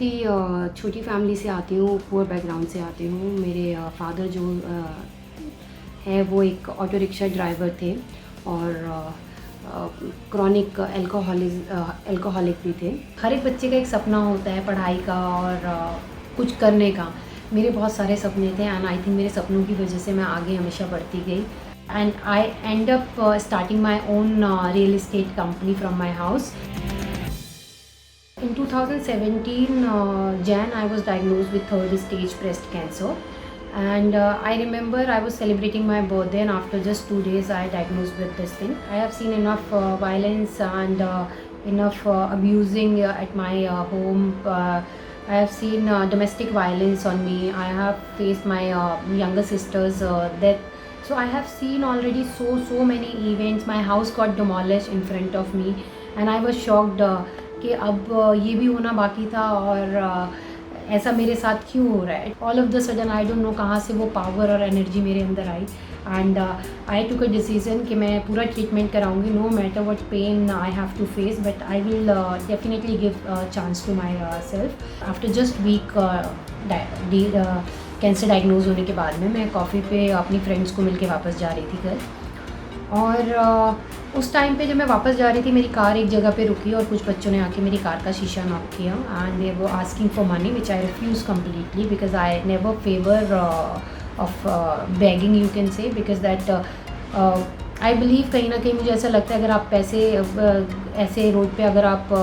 ही छोटी फैमिली से आती हूँ, पुअर बैकग्राउंड से आती हूँ। मेरे फादर जो है वो एक ऑटो रिक्शा ड्राइवर थे और क्रॉनिक एल्कोहलिक भी थे। हर एक बच्चे का एक सपना होता है पढ़ाई का और कुछ करने का। मेरे बहुत सारे सपने थे एंड आई थिंक मेरे सपनों की वजह से मैं आगे हमेशा बढ़ती गई and I and up starting my own real estate company from my house. In 2017 Jan, I was diagnosed with third stage breast cancer, and I remember I was celebrating my birthday, and after just 2 days I diagnosed with this thing. I have seen enough violence and enough abusing at my home. I have seen domestic violence on me. I have faced my younger sister's death. So I have seen already so many events. My house got demolished in front of me, and I was shocked. कि अब ये भी होना बाकी था और ऐसा मेरे साथ क्यों हो रहा है। All of the sudden I don't know कहाँ से वो पावर और एनर्जी मेरे अंदर आई and I took a decision कि मैं पूरा ट्रीटमेंट कराऊंगी, no matter what pain I have to face, but I will definitely give chance to myself. After just week cancer diagnose होने के बाद में मैं कॉफ़ी पे अपनी फ्रेंड्स को मिल के वापस जा रही थी घर, और उस टाइम पे जब मैं वापस जा रही थी मेरी कार एक जगह पे रुकी और कुछ बच्चों ने आके मेरी कार का शीशा नॉक किया and they were asking for money which I refuse completely because I never favour of begging, you can say, because that I believe कहीं ना कहीं मुझे ऐसा लगता है अगर आप पैसे ऐसे रोड पे अगर आप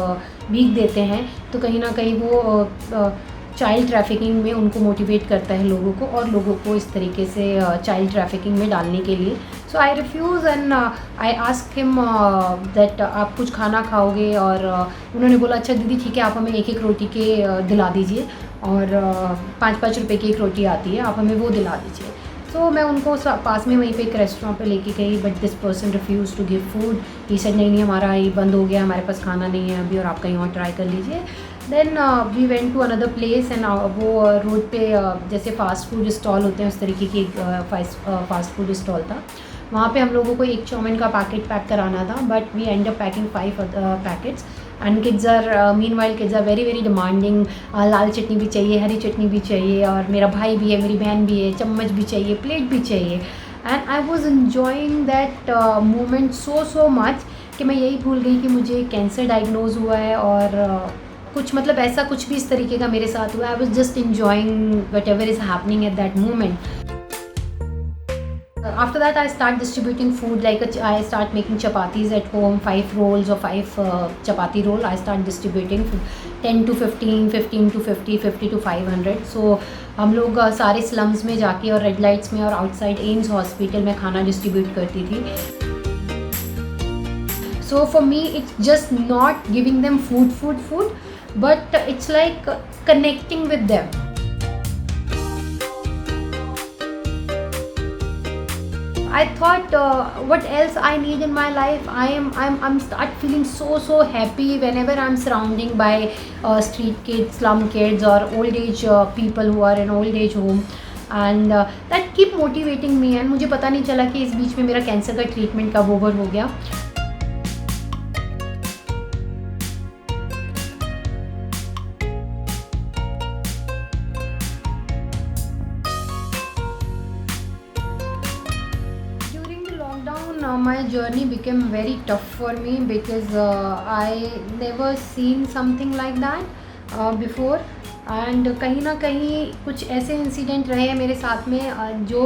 भीख देते हैं तो कहीं ना कहीं वो चाइल्ड ट्रैफिकिंग में उनको मोटिवेट करता है लोगों को और लोगों को इस तरीके से चाइल्ड ट्रैफिकिंग में डालने के लिए। So I refuse and I ask him that आप कुछ खाना खाओगे, और उन्होंने बोला अच्छा दीदी ठीक है, आप हमें एक एक रोटी के दिला दीजिए, और 5-5 रुपए की एक रोटी आती है, आप हमें वो दिला दीजिए। तो मैं उनको पास में वहीं पे एक रेस्टोरेंट पे लेके गई, but this person refuse to give food. He said नहीं हमारा ये बंद हो गया, हमारे पास खाना नहीं है अभी और आप कहीं और ट्राई कर लीजिए। Then we went to another place and वो रोड पे जैसे फ़ास्ट फूड स्टॉल होते हैं उस तरीके की फ़ास्ट फूड स्टॉल था। वहाँ पे हम लोगों को एक चाउमीन का पैकेट पैक कराना था, but we end up packing 5 packets and kids are meanwhile kids are very demanding. लाल चटनी भी चाहिए, हरी चटनी भी चाहिए, और मेरा भाई भी है, मेरी बहन भी है, चम्मच भी चाहिए, प्लेट भी चाहिए। And I was enjoying that moment so much कि मैं यही भूल गई कि मुझे कैंसर डायग्नोज हुआ है और कुछ मतलब ऐसा कुछ भी इस तरीके का मेरे साथ हुआ। I was just enjoying what ever is happening at that moment. After that I start distributing food, like I start making chapatis at home, 5 rolls or 5 chapati roll. I start distributing 10 to 15, 15 to 50, 50 to 500. So हम लोग सारे slums में जाके और red lights में और outside AIIMS hospital में खाना डिस्ट्रीब्यूट करती थी। So for me it's just not giving them food, but it's like connecting with them. I thought what else I need in my life. I'm start feeling so happy whenever I'm surrounding by street kids, slum kids, or old age people who are in old age home, and that keep motivating me. And मुझे पता नहीं चला कि इस बीच में मेरा cancer का treatment कब ओवर हो गया। My journey became very tough for me because I never seen something like that before, and कहीं ना कहीं कुछ ऐसे इंसिडेंट रहे हैं मेरे साथ में जो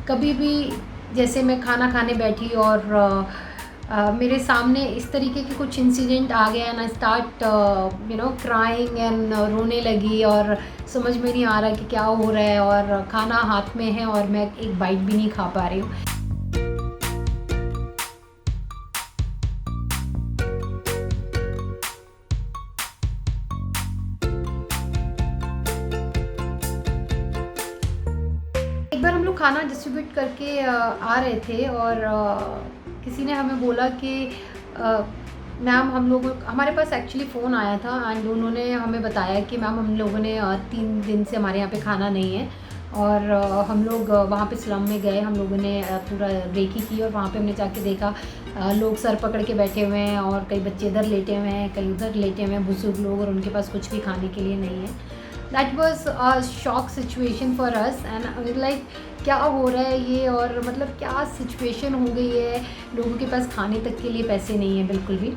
कभी भी, जैसे मैं खाना खाने बैठी और मेरे सामने इस तरीके के कुछ इंसिडेंट आ गया and I start crying and रोने लगी, और समझ में नहीं आ रहा कि क्या हो रहा है, और खाना हाथ में है और मैं एक बाइट भी नहीं खा पा रही हूँ। एक बार हम लोग खाना डिस्ट्रीब्यूट करके आ रहे थे और किसी ने हमें बोला कि मैम हमारे पास एक्चुअली फ़ोन आया था एंड उन्होंने हमें बताया कि मैम हम लोगों ने 3 दिन से हमारे यहाँ पे खाना नहीं है, और हम लोग वहाँ पे स्लम में गए, हम लोगों ने पूरा रेकी की और वहाँ पे हमने जाके देखा लोग सर पकड़ के बैठे हुए हैं और कई बच्चे इधर लेटे हुए हैं, कई उधर लेटे हुए हैं, बुजुर्ग लोग, और उनके पास कुछ भी खाने के लिए नहीं है। That was a shock situation for us and like क्या हो रहा है ये, और मतलब क्या सिचुएशन हो गई है, लोगों के पास खाने तक के लिए पैसे नहीं हैं बिल्कुल भी।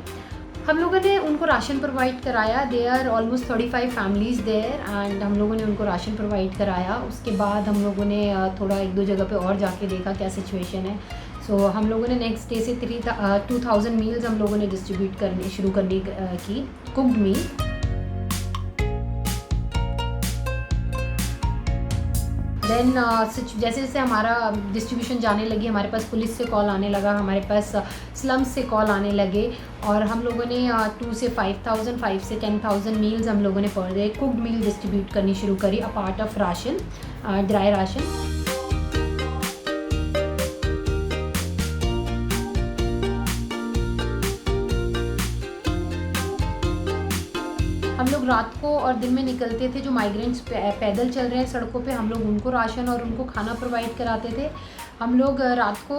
हम लोगों ने उनको राशन प्रोवाइड कराया। They are almost 35 families there and हम लोगों ने उनको राशन प्रोवाइड कराया। उसके बाद हम लोगों ने थोड़ा एक दो जगह पे और जाके देखा क्या सिचुएशन है। सो हम लोगों ने नेक्स्ट डे से 2000 मील्स हम लोगों ने डिस्ट्रीब्यूट करने शुरू करने की, कुक्ड मील। देन जैसे जैसे हमारा डिस्ट्रीब्यूशन जाने लगी, हमारे पास पुलिस से कॉल आने लगा, हमारे पास स्लम्स से कॉल आने लगे, और हम लोगों ने 2 से 5000, 5 से 10,000 मील्स हम लोगों ने per day cooked meal distribute करनी शुरू करी, a part of ration, dry ration. हम लोग रात को और दिन में निकलते थे, जो माइग्रेंट्स पैदल चल रहे हैं सड़कों पे, हम लोग उनको राशन और उनको खाना प्रोवाइड कराते थे। हम लोग रात को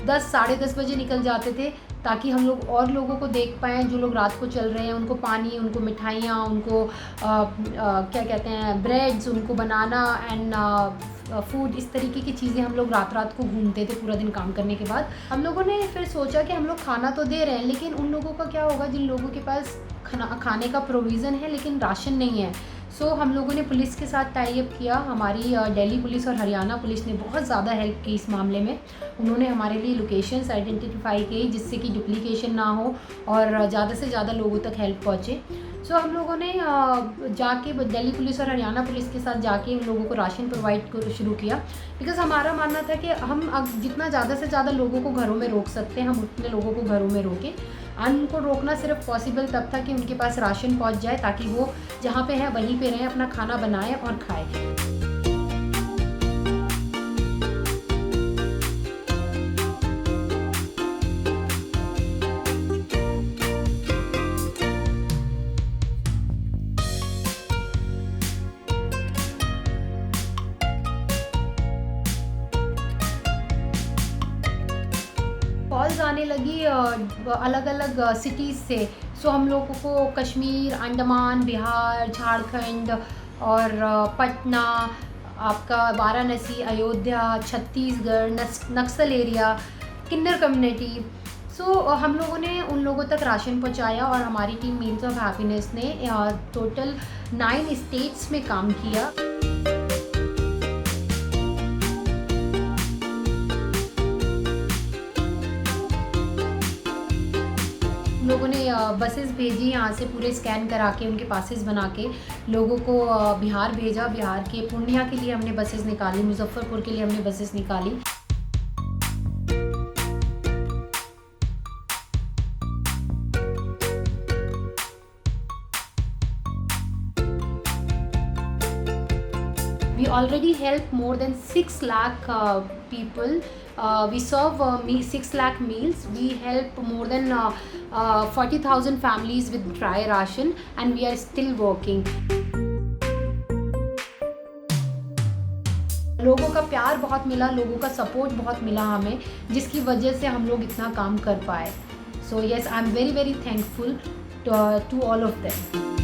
10 साढ़े 10 बजे निकल जाते थे ताकि हम लोग और लोगों को देख पाएँ जो लोग रात को चल रहे हैं, उनको पानी, उनको मिठाइयाँ, उनको क्या कहते हैं, ब्रेड्स, उनको बनाना एंड फूड, इस तरीके की चीज़ें हम लोग रात रात को घूमते थे पूरा दिन काम करने के बाद। हम लोगों ने फिर सोचा कि हम लोग खाना तो दे रहे हैं, लेकिन उन लोगों का क्या होगा जिन लोगों के पास खाने का प्रोविज़न है लेकिन राशन नहीं है। सो हम लोगों ने पुलिस के साथ टाई अप किया। हमारी दिल्ली पुलिस और हरियाणा पुलिस ने बहुत ज़्यादा हेल्प की इस मामले में। उन्होंने हमारे लिए लोकेशंस आइडेंटिफाई की जिससे कि डुप्लीकेशन ना हो और ज़्यादा से ज़्यादा लोगों तक हेल्प पहुँचे। सो हम लोगों ने जाके दिल्ली पुलिस और हरियाणा पुलिस के साथ जाके उन लोगों को राशन प्रोवाइड शुरू किया, बिकॉज़ हमारा मानना था कि हम जितना ज़्यादा से ज़्यादा लोगों को घरों में रोक सकते हैं हम उतने लोगों को घरों में रोकें। उनको रोकना सिर्फ पॉसिबल तब था कि उनके पास राशन पहुंच जाए ताकि वो जहाँ पे हैं वहीं पे रहें, अपना खाना बनाएं और खाएं। कॉल्स आने लगी अलग अलग सिटीज़ से। सो हम लोगों को कश्मीर, अंडमान, बिहार, झारखंड और पटना, आपका वाराणसी, अयोध्या, छत्तीसगढ़, नक्सल एरिया, किन्नर कम्युनिटी। सो हम लोगों ने उन लोगों तक राशन पहुंचाया और हमारी टीम मील्स ऑफ हैप्पीनेस ने टोटल 9 स्टेट्स में काम किया। लोगों ने बसेस भेजी यहाँ से पूरे स्कैन करा के उनके पासेस बना के लोगों को बिहार भेजा। बिहार के पूर्णिया के लिए हमने बसेस निकाली, मुजफ्फरपुर के लिए हमने बसेस निकाली। We already helped more than 6 lakh people. We serve 6 lakh meals. We help more than 40,000 families with dry ration and we are still working. लोगों का प्यार बहुत मिला, लोगों का सपोर्ट बहुत मिला हमें, जिसकी वजह से हम लोग इतना काम कर पाए. So yes, I'm very very thankful to all of them.